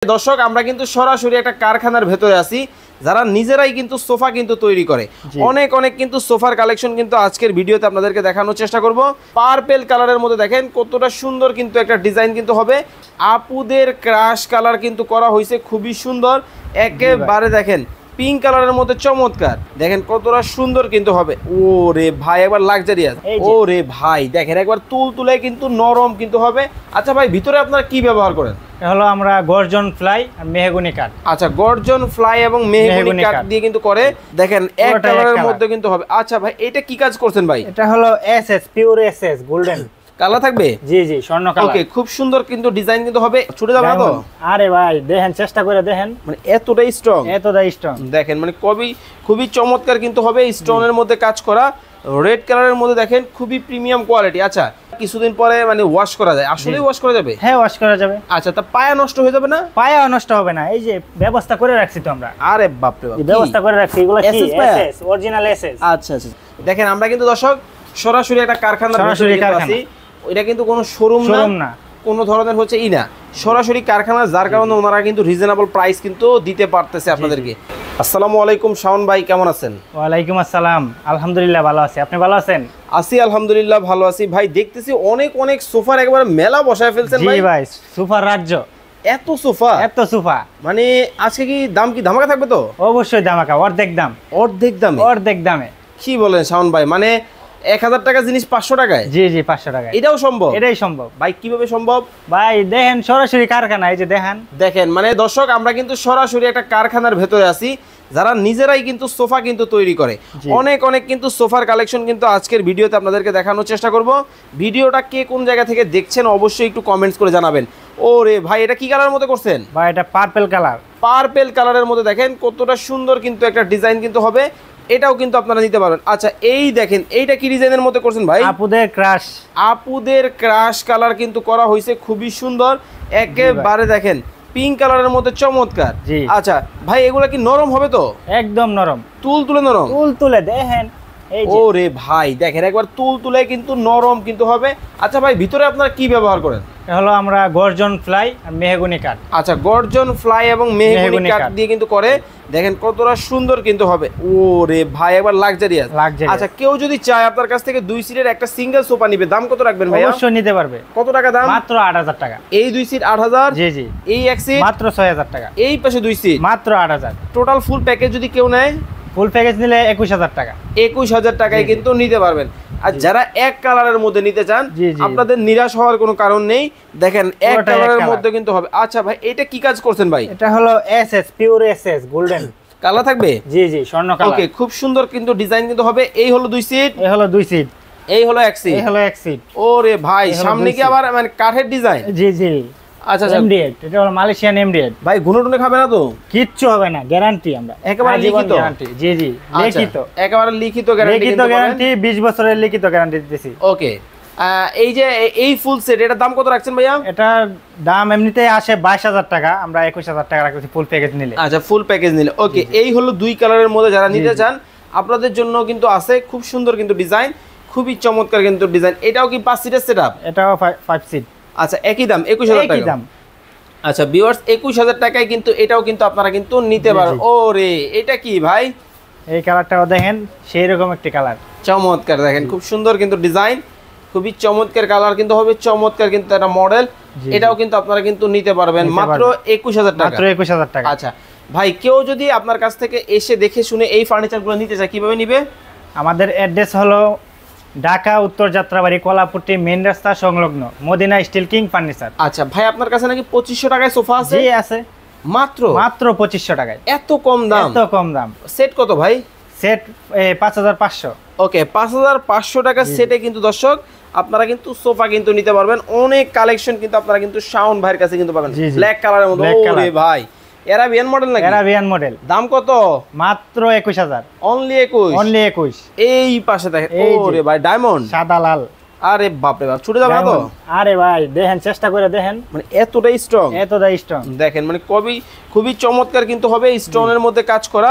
দর্শক আমরা কিন্তু সরাসরি একটা কারখানার ভেতরে আছি যারা নিজেরাই কিন্তু সোফা কিন্তু তৈরি করে অনেক কিন্তু সোফার কালেকশন কিন্তু আজকের ভিডিওতে আপনাদেরকে দেখানোর চেষ্টা করব। পার্পল কালারের মধ্যে দেখেন কতটা সুন্দর কিন্তু একটা ডিজাইন কিন্তু হবে। আপুদের ক্রাশ কালার কিন্তু করা হয়েছে খুবই সুন্দর, একেবারে দেখেন পিঙ্ক কালারের মধ্যে চমৎকার, দেখেন কতটা সুন্দর কিন্তু হবে। ও রে ভাই একবার লাক্সারিয়াস, ও রে ভাই দেখেন একবার তুলে কিন্তু নরম কিন্তু হবে। আচ্ছা ভাই ভিতরে আপনারা কি ব্যবহার করেন? হলো আমরা গর্জন ফ্লাই আর মেহগনি কাঠ। আচ্ছা গর্জন ফ্লাই এবং মেহগনি কাঠ দিয়ে কিন্তু করে, দেখেন এক কালারের মধ্যে কিন্তু হবে। আচ্ছা ভাই এটা কি কাজ করছেন ভাই? এটা হলো SS pure SS golden colour থাকবে। জি জি স্বর্ণ কালার। ওকে খুব সুন্দর কিন্তু ডিজাইন কিন্তু হবে, ছুটে যাবে না তো? আরে ভাই দেখেন চেষ্টা করে দেখেন, মানে এতটাই স্ট্রং দেখেন, মানে খুবই চমৎকার কিন্তু হবে। স্টোনের মধ্যে কাজ করা, রেড কালারের মধ্যে দেখেন খুবই প্রিমিয়াম কোয়ালিটি। আচ্ছা কিছুদিন পরে মানে ওয়াশ করা যায়? আসলে ওয়াশ করা যাবে? হ্যাঁ ওয়াশ করা যাবে। আচ্ছা তা পায়া নষ্ট হয়ে যাবে না? পায়া নষ্ট হবে না, এই যে ব্যবস্থা করে রাখছি তো আমরা। আরে বাপ রে বাপ, ব্যবস্থা করে রাখছি, এগুলো কি এসএস অরিজিনাল এসএস। আচ্ছা আচ্ছা দেখেন আমরা কিন্তু দর্শক সরাসরি একটা কারখানার ভেতরে আছি। এটা কিন্তু কোনো শোরুম না, কোনো ধরনের হচ্ছে না, সরাসরি কারখানা, যার কারণে ওনারা কিন্তু রিজনেবল প্রাইস কিন্তু দিতে পারতেছে আপনাদেরকে। আসসালামু আলাইকুম শাওন ভাই, কেমন আছেন? ওয়ালাইকুম আসসালাম, আলহামদুলিল্লাহ ভালো আছি, আপনি ভালো আছেন? আছি আলহামদুলিল্লাহ ভালো আছি। ভাই দেখতেছি অনেক সোফার একবার মেলা বসায় ফেলছেন ভাই। জি ভাই সোফার রাজ্য, এত সোফা মানে আজকে কি দাম কি ধামাকা থাকবে? তো অবশ্যই ধামাকা, অর্ধেক দামে। কি বলেন শাওন ভাই, মানে 1000 টাকা জিনিস 500 টাকায়? জি জি 500 টাকা। এটাও সম্ভব? এটাই সম্ভব ভাই। কিভাবে সম্ভব ভাই? দেখেন সরাসরি কারখানা, এই যে দেখেন মানে দর্শক আমরা কিন্তু সরাসরি একটা কারখানার ভেতরে আছি যারা নিজেরাই কিন্তু সোফা কিন্তু তৈরি করে অনেক কিন্তু সোফার কালেকশন কিন্তু আজকের ভিডিওতে আপনাদেরকে দেখানোর চেষ্টা করব। ভিডিওটা কে কোন জায়গা থেকে দেখছেন অবশ্যই একটু কমেন্টস করে জানাবেন। ওরে ভাই এটা কি কালারের মধ্যে করছেন ভাই? এটা পার্পল কালারের মধ্যে দেখেন কতটা সুন্দর কিন্তু একটা ডিজাইন কিন্তু হবে, এটাও কিন্তু আপনারা নিতে পারবেন। আচ্ছা এই দেখেন এইটা কি ডিজাইনের মধ্যে করছেন ভাই? আপুদের ক্রাশ কালার কিন্তু করা হয়েছে খুবই সুন্দর, একেবারে দেখেন পিঙ্ক কালারের মধ্যে চমৎকার। আচ্ছা ভাই এগুলা কি নরম হবে? তো একদম নরম, তুলে দেখেন। ওরে ভাই দেখেন একবার তুলে কিন্তু নরম কিন্তু হবে। আচ্ছা ভাই ভিতরে আপনারা কি ব্যবহার করেন? হলো আমরা গর্জন ফ্লাই আর মেহগনি কাঠ। আচ্ছা গর্জন ফ্লাই এবং মেহগনি কাঠ দিয়ে কিন্তু করে, দেখেন কতটা সুন্দর কিন্তু হবে। ওরে ভাই একবার লাক্সারিয়াস। আচ্ছা কেউ যদি চায় আপনার কাছ থেকে 2 সিটের একটা সিঙ্গেল সোফা নিবে, দাম কত রাখবেন ভাই? অবশ্যই নিতে পারবে। কত টাকা দাম? মাত্র 8000 টাকা। এই 2 সিট 8000? জি জি। এই এক সিট মাত্র 6000 টাকা। এই পাশে 2 সিট মাত্র 8000। টোটাল ফুল প্যাকেজ যদি কেউ নেয়, ফুল প্যাকেজ নিলে 21000 টাকা। 21000 টাকায় কিন্তু নিতে পারবেন। আর যারা এক কালারের মধ্যে নিতে চান আপনাদের নিরাশ হওয়ার কোনো কারণ নেই, দেখেন এক কালারের মধ্যে কিন্তু হবে। আচ্ছা ভাই এটা কি কাজ করছেন ভাই? এটা হলো SS pure SS golden colour থাকবে। জি জি স্বর্ণ কালার। ওকে খুব সুন্দর কিন্তু ডিজাইন কিন্তু হবে। এই হলো 2 সিট, এই হলো 2 সিট, এই হলো 1 সিট। ওরে ভাই সামনে কি আবার মানে কাঠের ডিজাইন? জি জি। আচ্ছা এমডিএফ, এটা হলো মালয়েশিয়ান এমডিএফ। ভাই গুণটুনে খাবে না তো? কিচ্ছু হবে না, গ্যারান্টি আমরা একেবারে লিখিত গ্যারান্টি। জি জি লিখিত, একেবারে লিখিত গ্যারান্টি 20 বছরের লিখিত গ্যারান্টি দিতেছি। ওকে এই যে এই ফুল সেট এটার দাম কত রাখছেন ভাইয়া? এটার দাম এমনিতেই আসে 22000 টাকা, আমরা 21000 টাকা রাখতেছি ফুল প্যাকেজ নিলে। আচ্ছা ফুল প্যাকেজ নিলে। ওকে এই হলো 2 কালারের মধ্যে যারা নিতে চান আপনাদের জন্য কিন্তু আছে খুব সুন্দর কিন্তু ডিজাইন, খুবই চমৎকার কিন্তু ডিজাইন। এটাও কি 5 সিটের সেটআপ? এটাও 5 সিট। আচ্ছা একই দাম 21000 টাকা। একই দাম। আচ্ছা ভিউয়ার্স 21000 টাকায় কিন্তু এটাও কিন্তু আপনারা কিন্তু নিতে পারেন। ওরে এটা কি ভাই? এই কালারটাও দেখেন সেই রকম একটি কালার, চমৎকার দেখেন খুব সুন্দর কিন্তু ডিজাইন, খুবই চমৎকার কালার কিন্তু হবে, চমৎকার কিন্তু একটা মডেল। এটাও কিন্তু আপনারা কিন্তু নিতে পারবেন মাত্র 21000 টাকা। মাত্র 21000 টাকা। আচ্ছা ভাই কেউ যদি আপনার কাছ থেকে এসে দেখে শুনে এই ফার্নিচারগুলো নিতে চায় কিভাবে নিবে? আমাদের অ্যাড্রেস হলো ঢাকা উত্তর যাত্রাবাড়ি কলাপট্টি মেইন রাস্তা সংলগ্ন মদিনা স্টিল কিং ফার্নিচার। আচ্ছা ভাই আপনার কাছে নাকি 2500 টাকায় সোফা আছে? জি আছে। মাত্র 2500 টাকায়। এত কম দাম? এত কম দাম। সেট কত ভাই? সেট 5500। ওকে 5500 টাকা সেটে কিন্তু দর্শক আপনারা কিন্তু সোফা কিন্তু নিতে পারবেন। অনেক কালেকশন কিন্তু আপনারা কিন্তু শাওন ভাইয়ের কাছে কিন্তু পাবেন ব্ল্যাক কালারের মধ্যে। ওরে ভাই এরাবিয়ান মডেল নাকি? Arabian model. দাম কত? মাত্র 21000। অনলি 21। এই পাশে দেখেন ওরে ভাই ডায়মন্ড সাদা লাল। আরে বাপ রে বাপ ছুটে যাবে না তো? আরে ভাই দেখেন চেষ্টা করে দেখেন, মানে এতটাই স্ট্রং দেখেন, মানে খুবই চমৎকার কিন্তু হবে। স্টোনের মধ্যে কাজ করা,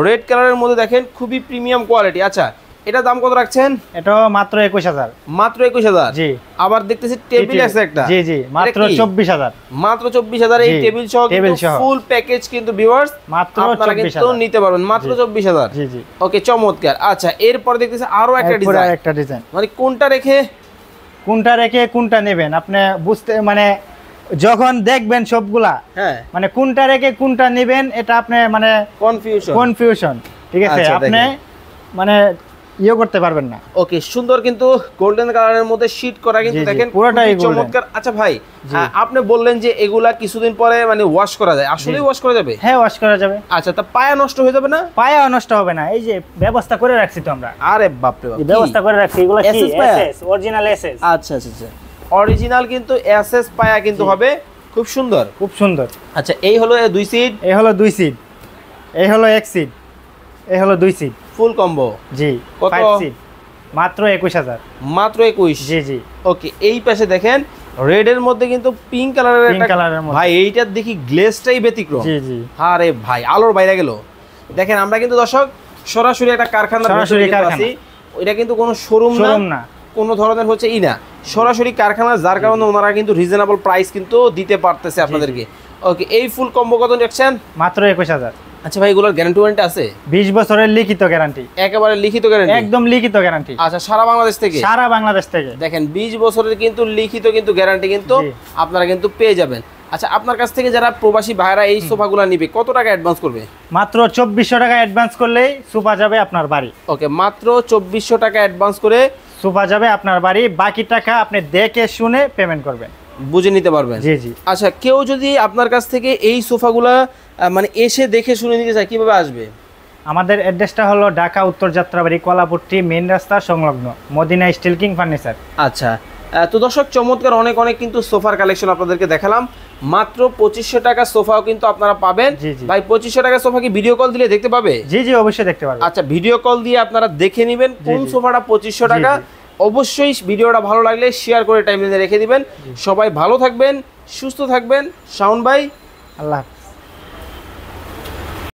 রেড কালারের মধ্যে দেখেন খুবই প্রিমিয়াম কোয়ালিটি। আচ্ছা এটা দাম কত রাখছেন? এটা মাত্র 21000। মাত্র 21000? জি। আবার দেখতেছি টেবিল আছে একটা। জি জি, মাত্র 24000। মাত্র 24000 এই টেবিল সহ ফুল প্যাকেজ কিন্তু ভিউয়ার্স মাত্র আপনারা কিন্তু নিতে পারবেন মাত্র 24000। জি জি। ওকে, চমৎকার। আচ্ছা, এরপর দেখতেছি আরো একটা ডিজাইন। মানে কোনটা রেখে কোনটা নেবেন আপনি বুঝতে, মানে যখন দেখবেন সবগুলা, হ্যাঁ, মানে কোনটা রেখে কোনটা নেবেন এটা আপনি মানে কনফিউশন, ঠিক আছে? আচ্ছা, আপনি মানে ইয়ে করতে পারবেন না। ওকে, সুন্দর কিন্তু গোল্ডেন কালারের মধ্যে শীট করা কিন্তু দেখেন পুরোটাই চমৎকার। আচ্ছা ভাই, আপনি বললেন যে এগুলা কিছুদিন পরে মানে ওয়াশ করা যায়, আসলে ওয়াশ করা যাবে? হ্যাঁ, ওয়াশ করা যাবে। আচ্ছা, তা পায়া নষ্ট হয়ে যাবে না? পায়া নষ্ট হবে না, এই যে ব্যবস্থা করে রাখছি তো আমরা। আরে বাপ রে বাপ, ব্যবস্থা করে রাখছি। এগুলো কি এসএস, অরিজিনাল এসএস। আচ্ছা আচ্ছা আচ্ছা, অরিজিনাল কিন্তু এসএস পায়া কিন্তু হবে, খুব সুন্দর, খুব সুন্দর। আচ্ছা, এই হলো 2 সিট, এই হলো 2 সিট, এই হলো 1 সিট, এই হলো 2 সিট, ফুল কম্বো। জি, কত? 5 সিট, মাত্র 21000। মাত্র 21? জি জি। ওকে, এই পাশে দেখেন রেড এর মধ্যে কিন্তু পিঙ্ক কালারের একটা, ভাই এইটার দেখি গ্লেজটাই ব্যতিক্রম। জি জি। আরে ভাই, আলোর বাইরে গেল। দেখেন, আমরা কিন্তু দর্শক সরাসরি একটা কারখানার ভিতরে আছি। ওইটা কিন্তু কোনো শোরুম না, কোনো ধরনের হচ্ছে না, সরাসরি কারখানা, যার কারণে ওনারা কিন্তু রিজনেবল প্রাইস কিন্তু দিতে পারতেছে আপনাদেরকে। ওকে, এই ফুল কম্বো কত রাখছেন? মাত্র 21000। আচ্ছা ভাই, এগুলোর গ্যারান্টি ওয়ারেন্টি আছে? 20 বছরের লিখিত গ্যারান্টি। একেবারে লিখিত গ্যারান্টি? একদম লিখিত গ্যারান্টি। আচ্ছা, সারা বাংলাদেশ থেকে? সারা বাংলাদেশ থেকে। দেখেন, 20 বছরের কিন্তু লিখিত কিন্তু গ্যারান্টি কিন্তু আপনারা কিন্তু পেয়ে যাবেন। আচ্ছা, আপনার কাছ থেকে যারা প্রবাসী ভাইরা এই সোফাগুলো নিবে কত টাকা অ্যাডভান্স করবে? মাত্র 2400 টাকা অ্যাডভান্স করলেই সোফা যাবে আপনার বাড়ি। ওকে, মাত্র 2400 টাকা অ্যাডভান্স করে সোফা যাবে আপনার বাড়ি, বাকি টাকা আপনি দেখে শুনে পেমেন্ট করবেন, বুঝে নিতে পারবেন। জি জি। আচ্ছা, কেউ যদি আপনার কাছ থেকে এই সোফাগুলা মানে এসে দেখে শুনে নিতে চায়, কিভাবে আসবে? আমাদের অ্যাড্রেসটা হলো ঢাকা উত্তর যাত্রাবাড়ি কলাপট্টি মেইন রাস্তা সংলগ্ন মদিনা স্টিল কিং ফার্নিচার। আচ্ছা, তো দর্শক চমৎকার অনেক অনেক কিন্তু সোফার কালেকশন আপনাদেরকে দেখালাম। মাত্র 2500 টাকা সোফাও কিন্তু আপনারা পাবেন। ভাই, 2500 টাকা সোফা কি ভিডিও কল দিলে দেখতে পাবে? জি জি, অবশ্যই দেখতে পারবে। আচ্ছা, ভিডিও কল দিয়ে আপনারা দেখে নেবেন কোন সোফাটা 2500 টাকা। অবশ্যই ভিডিওটা ভালো লাগলে শেয়ার করে টাইমলাইনে রেখে দিবেন। সবাই ভালো থাকবেন, সুস্থ থাকবেন। শাওন ভাই, আল্লাহ হাফেজ।